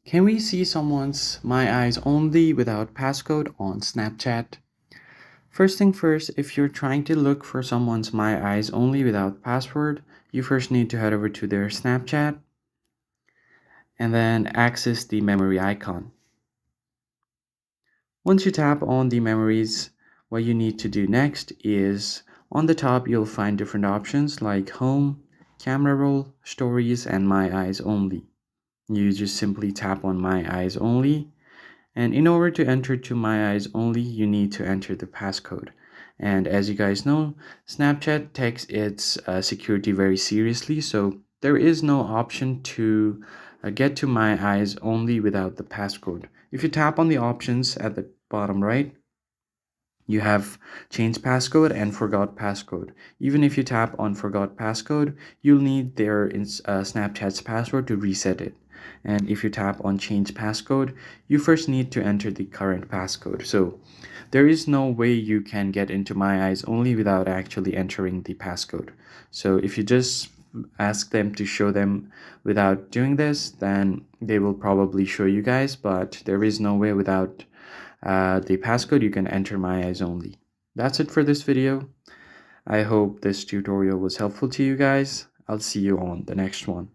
Can we see someone's My Eyes Only without passcode on Snapchat? First thing first, if you're trying to look for someone's My Eyes Only without password, you first need to head over to their Snapchat and then access the memory icon. Once you tap on the memories, what you need to do next is on the top you'll find different options like Home, Camera Roll, Stories, and My Eyes Only. You just simply tap on My Eyes Only. And in order to enter to My Eyes Only, you need to enter the passcode. And as you guys know, Snapchat takes its security very seriously, so there is no option to get to My Eyes Only without the passcode. If you tap on the options at the bottom right, you have change passcode and forgot passcode. Even if you tap on forgot passcode, you'll need their Snapchat's password to reset it. And if you tap on change passcode, you first need to enter the current passcode. So there is no way you can get into My Eyes Only without actually entering the passcode. So if you just ask them to show them without doing this, then they will probably show you guys, but there is no way without the passcode you can enter My Eyes Only. That's it for this video. I hope this tutorial was helpful to you guys. I'll see you on the next one.